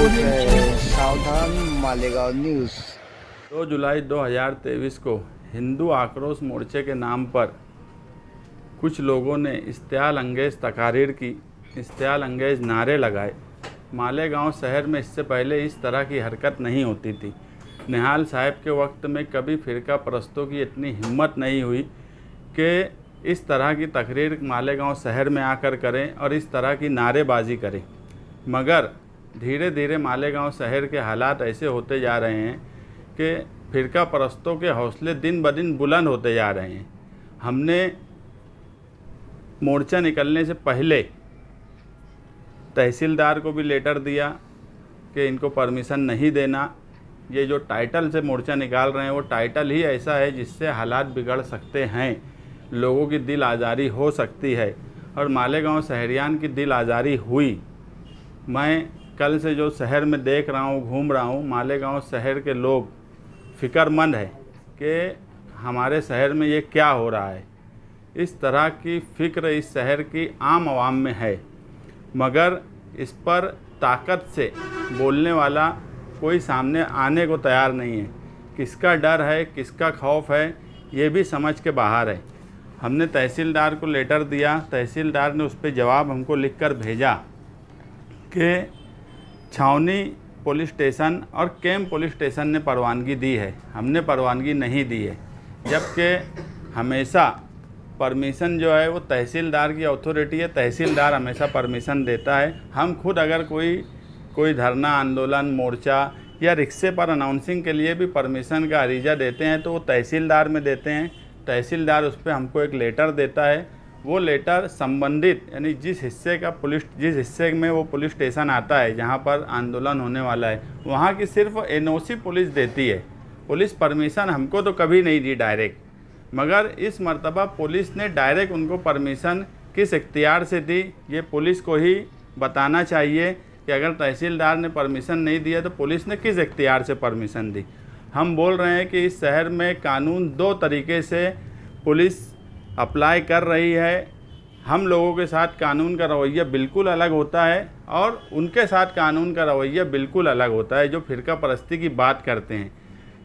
पेश है सावधान मालेगांव न्यूज़। 2 जुलाई 2023 को हिंदू आक्रोश मोर्चे के नाम पर कुछ लोगों ने इश्तियाल अंगेज़ तकारीर की, इश्तियाल अंगेज़ नारे लगाए। मालेगांव शहर में इससे पहले इस तरह की हरकत नहीं होती थी। निहाल साहब के वक्त में कभी फ़िरका परस्तों की इतनी हिम्मत नहीं हुई कि इस तरह की तकरीर मालेगांव शहर में आकर करें और इस तरह की नारेबाजी करें। मगर धीरे धीरे मालेगांव शहर के हालात ऐसे होते जा रहे हैं कि फ़िरका परस्तों के हौसले दिन ब दिन बुलंद होते जा रहे हैं। हमने मोर्चा निकलने से पहले तहसीलदार को भी लेटर दिया कि इनको परमिशन नहीं देना। ये जो टाइटल से मोर्चा निकाल रहे हैं वो टाइटल ही ऐसा है जिससे हालात बिगड़ सकते हैं, लोगों की दिल आज़ारी हो सकती है और मालेगांव शहरियान की दिल आज़ारी हुई। मैं कल से जो शहर में देख रहा हूँ, घूम रहा हूँ, मालेगांव शहर के लोग फ़िक्रमंद है कि हमारे शहर में ये क्या हो रहा है। इस तरह की फ़िक्र इस शहर की आम आवाम में है, मगर इस पर ताकत से बोलने वाला कोई सामने आने को तैयार नहीं है। किसका डर है, किसका खौफ है, ये भी समझ के बाहर है। हमने तहसीलदार को लेटर दिया, तहसीलदार ने उस पर जवाब हमको लिखकर भेजा कि छावनी पुलिस स्टेशन और कैंप पुलिस स्टेशन ने परवानगी दी है, हमने परवानगी नहीं दी है। जबकि हमेशा परमिशन जो है वो तहसीलदार की अथॉरिटी है, तहसीलदार हमेशा परमिशन देता है। हम खुद अगर कोई धरना, आंदोलन, मोर्चा या रिक्शे पर अनाउंसिंग के लिए भी परमिशन का अरीजा देते हैं तो वो तहसीलदार में देते हैं। तहसीलदार उस पर हमको एक लेटर देता है। वो लेटर संबंधित यानी जिस हिस्से में वो पुलिस स्टेशन आता है जहाँ पर आंदोलन होने वाला है, वहाँ की सिर्फ एनओसी पुलिस देती है। पुलिस परमिशन हमको तो कभी नहीं दी डायरेक्ट, मगर इस मर्तबा पुलिस ने डायरेक्ट उनको परमिशन किस इख्तियार से दी, ये पुलिस को ही बताना चाहिए कि अगर तहसीलदार ने परमिशन नहीं दिया तो पुलिस ने किस इख्तियार से परमिशन दी। हम बोल रहे हैं कि इस शहर में कानून 2 तरीके से पुलिस अप्लाई कर रही है। हम लोगों के साथ कानून का रवैया बिल्कुल अलग होता है और उनके साथ कानून का रवैया बिल्कुल अलग होता है जो फ़िरका परस्ती की बात करते हैं।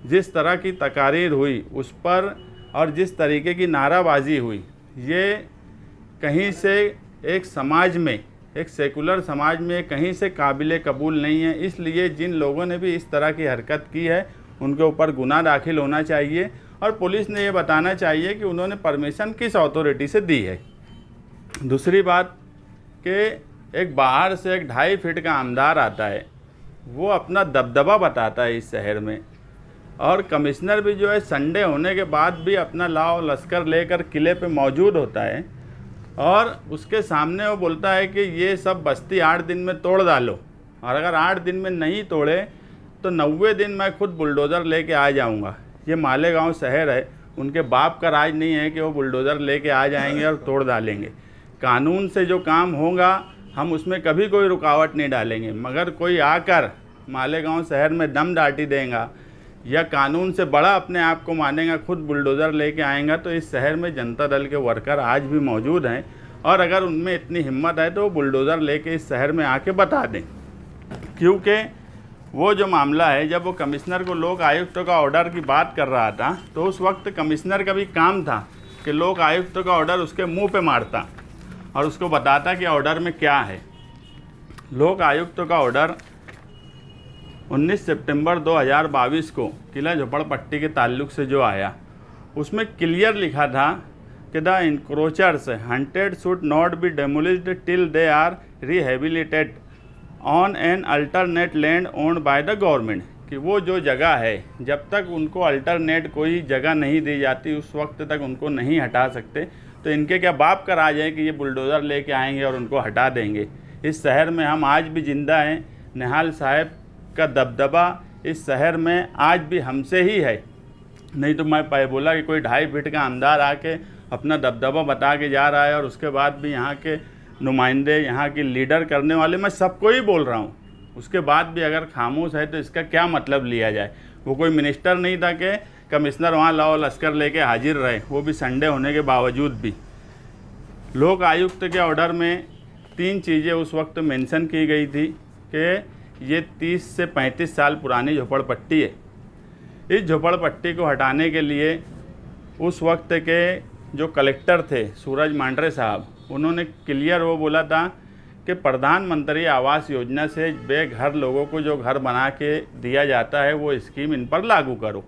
जिस तरह की तकारीर हुई उस पर और जिस तरीके की नाराबाजी हुई, ये कहीं से एक समाज में, एक सेकुलर समाज में कहीं से काबिल कबूल नहीं है। इसलिए जिन लोगों ने भी इस तरह की हरकत की है उनके ऊपर गुनाह दाखिल होना चाहिए और पुलिस ने ये बताना चाहिए कि उन्होंने परमिशन किस अथॉरिटी से दी है। दूसरी बात कि एक बाहर से एक 2.5 फीट का आमदार आता है, वो अपना दबदबा बताता है इस शहर में, और कमिश्नर भी जो है संडे होने के बाद भी अपना लाव लश्कर लेकर किले पे मौजूद होता है और उसके सामने वो बोलता है कि ये सब बस्ती 8 दिन में तोड़ डालो, और अगर 8 दिन में नहीं तोड़े तो 90 दिन मैं खुद बुलडोज़र लेके आ जाऊंगा। ये मालेगांव शहर है, उनके बाप का राज नहीं है कि वो बुलडोज़र लेके आ जाएंगे और तोड़ डालेंगे। कानून से जो काम होगा हम उसमें कभी कोई रुकावट नहीं डालेंगे, मगर कोई आकर मालेगांव शहर में दम दाटी देगा या कानून से बड़ा अपने आप को मानेगा, खुद बुलडोज़र लेके आएगा, तो इस शहर में जनता दल के वर्कर आज भी मौजूद हैं और अगर उनमें इतनी हिम्मत है तो वो बुलडोज़र लेके इस शहर में आके बता दें। क्योंकि वो जो मामला है, जब वो कमिश्नर को लोक आयुक्त का ऑर्डर की बात कर रहा था तो उस वक्त कमिश्नर का भी काम था कि लोक आयुक्त का ऑर्डर उसके मुंह पे मारता और उसको बताता कि ऑर्डर में क्या है। लोक आयुक्त का ऑर्डर 19 सितंबर 2022 को किला झोपड़पट्टी के ताल्लुक से जो आया, उसमें क्लियर लिखा था कि the encroachers hunted should not be demolished till they are rehabilitated on an alternate land owned by the government, कि वो जो जगह है जब तक उनको अल्टरनेट कोई जगह नहीं दी जाती उस वक्त तक उनको नहीं हटा सकते। तो इनके क्या बाप का राज है कि ये बुलडोज़र लेके आएंगे और उनको हटा देंगे। इस शहर में हम आज भी ज़िंदा हैं। निहाल साहब का दबदबा इस शहर में आज भी हमसे ही है। नहीं तो मैं बोला कि कोई 2.5 फीट का आमदार आके अपना दबदबा बता के जा रहा है और उसके बाद भी यहाँ के नुमाइंदे, यहाँ की लीडर करने वाले, मैं सबको ही बोल रहा हूँ, उसके बाद भी अगर खामोश है तो इसका क्या मतलब लिया जाए। वो कोई मिनिस्टर नहीं था कि कमिश्नर वहाँ लाओ लश्कर लेके हाजिर रहे, वो भी संडे होने के बावजूद भी। लोक आयुक्त के ऑर्डर में 3 चीज़ें उस वक्त मेंशन की गई थी कि ये 30 से 35 साल पुरानी झोपड़पट्टी है। इस झोपड़पट्टी को हटाने के लिए उस वक्त के जो कलेक्टर थे सूरज मांडरे साहब, उन्होंने क्लियर वो बोला था कि प्रधानमंत्री आवास योजना से बेघर लोगों को जो घर बना के दिया जाता है वो स्कीम इन पर लागू करो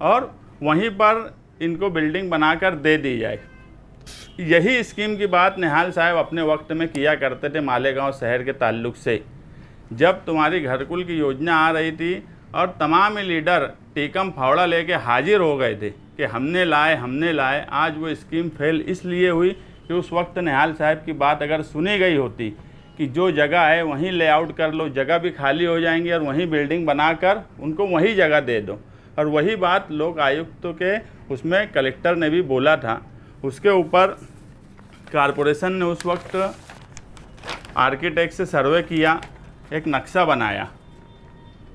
और वहीं पर इनको बिल्डिंग बनाकर दे दी जाए। यही स्कीम की बात निहाल साहब अपने वक्त में किया करते थे मालेगांव शहर के ताल्लुक से। जब तुम्हारी घरकुल की योजना आ रही थी और तमाम लीडर टीकम फावड़ा लेके हाजिर हो गए थे कि हमने लाए, आज वो स्कीम फेल इसलिए हुई कि उस वक्त निहाल साहब की बात अगर सुनी गई होती कि जो जगह है वहीं लेआउट कर लो, जगह भी खाली हो जाएंगी और वहीं बिल्डिंग बनाकर उनको वही जगह दे दो। और वही बात लोक आयुक्तों के उसमें कलेक्टर ने भी बोला था। उसके ऊपर कारपोरेशन ने उस वक्त आर्किटेक्ट से सर्वे किया, एक नक्शा बनाया।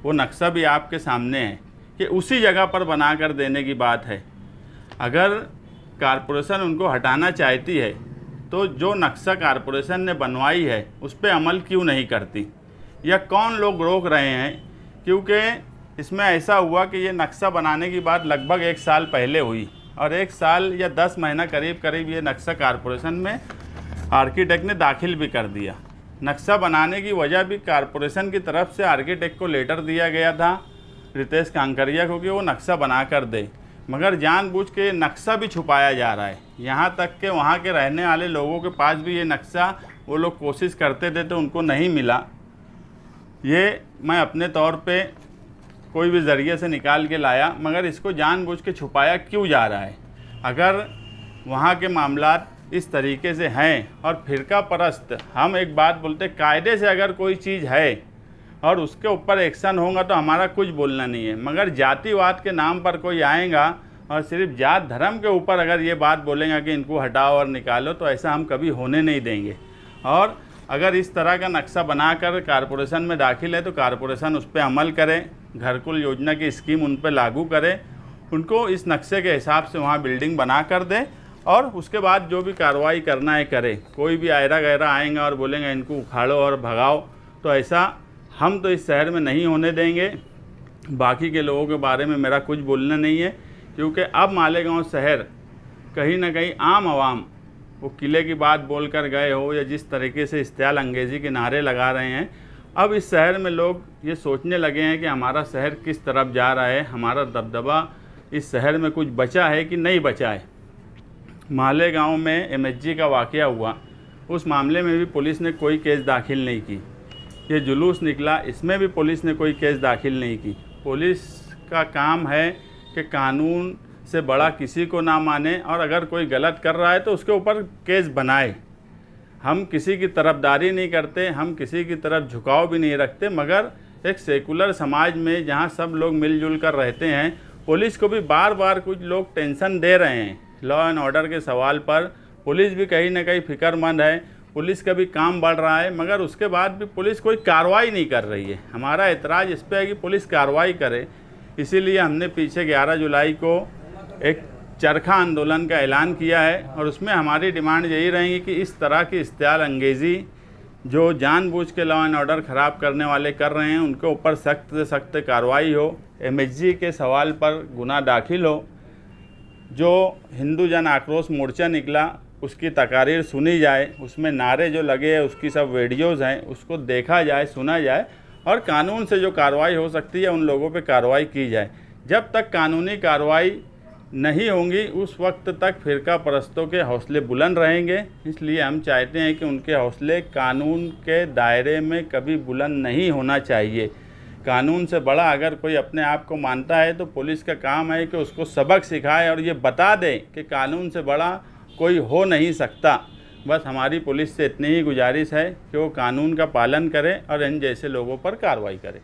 वो नक्शा भी आपके सामने है कि उसी जगह पर बना कर देने की बात है। अगर कारपोरेशन उनको हटाना चाहती है तो जो नक्शा कारपोरेशन ने बनवाई है उस पर अमल क्यों नहीं करती, या कौन लोग रोक रहे हैं? क्योंकि इसमें ऐसा हुआ कि ये नक्शा बनाने की बात लगभग 1 साल पहले हुई और 1 साल या 10 महीना करीब ये नक्शा कारपोरेशन में आर्किटेक्ट ने दाखिल भी कर दिया। नक्शा बनाने की वजह भी कारपोरेशन की तरफ से आर्किटेक्ट को लेटर दिया गया था रितेश कांकरिया को कि वो नक्शा बना कर दे, मगर जानबूझ के नक्शा भी छुपाया जा रहा है। यहाँ तक कि वहाँ के रहने वाले लोगों के पास भी ये नक्शा वो लोग कोशिश करते थे तो उनको नहीं मिला। ये मैं अपने तौर पे कोई भी ज़रिए से निकाल के लाया, मगर इसको जानबूझ के छुपाया क्यों जा रहा है? अगर वहाँ के मामलात इस तरीके से हैं और फ़िरका परस्त, हम एक बात बोलते, कायदे से अगर कोई चीज़ है और उसके ऊपर एक्शन होगा तो हमारा कुछ बोलना नहीं है, मगर जातिवाद के नाम पर कोई आएगा और सिर्फ जात धर्म के ऊपर अगर ये बात बोलेगा कि इनको हटाओ और निकालो, तो ऐसा हम कभी होने नहीं देंगे। और अगर इस तरह का नक्शा बनाकर कारपोरेशन में दाखिल है तो कारपोरेशन उस पर अमल करे, घरकुल योजना की स्कीम उन पर लागू करे, उनको इस नक्शे के हिसाब से वहाँ बिल्डिंग बना कर दे और उसके बाद जो भी कार्रवाई करना है करे। कोई भी आयरा गैरा आएगा और बोलेंगे इनको उखाड़ो और भगाओ, तो ऐसा हम तो इस शहर में नहीं होने देंगे। बाकी के लोगों के बारे में मेरा कुछ बोलना नहीं है, क्योंकि अब मालेगांव शहर कहीं ना कहीं आम आवाम वो किले की बात बोल कर गए हो या जिस तरीके से इस्तेमाल अंग्रेज़ी के नारे लगा रहे हैं, अब इस शहर में लोग ये सोचने लगे हैं कि हमारा शहर किस तरफ जा रहा है, हमारा दबदबा इस शहर में कुछ बचा है कि नहीं बचा है। मालेगांव में MSG का वाक़या हुआ, उस मामले में भी पुलिस ने कोई केस दाखिल नहीं की। ये जुलूस निकला, इसमें भी पुलिस ने कोई केस दाखिल नहीं की। पुलिस का काम है कि कानून से बड़ा किसी को ना माने और अगर कोई गलत कर रहा है तो उसके ऊपर केस बनाए। हम किसी की तरफदारी नहीं करते, हम किसी की तरफ झुकाव भी नहीं रखते, मगर एक सेकुलर समाज में जहाँ सब लोग मिलजुल कर रहते हैं, पुलिस को भी बार बार कुछ लोग टेंशन दे रहे हैं लॉ एंड ऑर्डर के सवाल पर। पुलिस भी कहीं ना कहीं फ़िक्रमंद है, पुलिस का भी काम बढ़ रहा है, मगर उसके बाद भी पुलिस कोई कार्रवाई नहीं कर रही है। हमारा एतराज़ इस पर है कि पुलिस कार्रवाई करे। इसीलिए हमने पीछे 11 जुलाई को एक चरखा आंदोलन का ऐलान किया है और उसमें हमारी डिमांड यही रहेगी कि इस तरह की इस्तेमाल अंग्रेज़ी जो जानबूझ के लॉ एंड ऑर्डर ख़राब करने वाले कर रहे हैं, उनके ऊपर सख्त से सख्त कार्रवाई हो। MSG के सवाल पर गुनाह दाखिल हो। जो हिंदू जन आक्रोश मोर्चा निकला उसकी तकारीर सुनी जाए, उसमें नारे जो लगे हैं उसकी सब वीडियोज़ हैं, उसको देखा जाए, सुना जाए और कानून से जो कार्रवाई हो सकती है उन लोगों पे कार्रवाई की जाए। जब तक कानूनी कार्रवाई नहीं होंगी उस वक्त तक फ़िरका परस्तों के हौसले बुलंद रहेंगे। इसलिए हम चाहते हैं कि उनके हौसले कानून के दायरे में कभी बुलंद नहीं होना चाहिए। कानून से बड़ा अगर कोई अपने आप को मानता है तो पुलिस का काम है कि उसको सबक सिखाए और ये बता दे कि कानून से बड़ा कोई हो नहीं सकता। बस हमारी पुलिस से इतनी ही गुजारिश है कि वो कानून का पालन करे और इन जैसे लोगों पर कार्रवाई करे।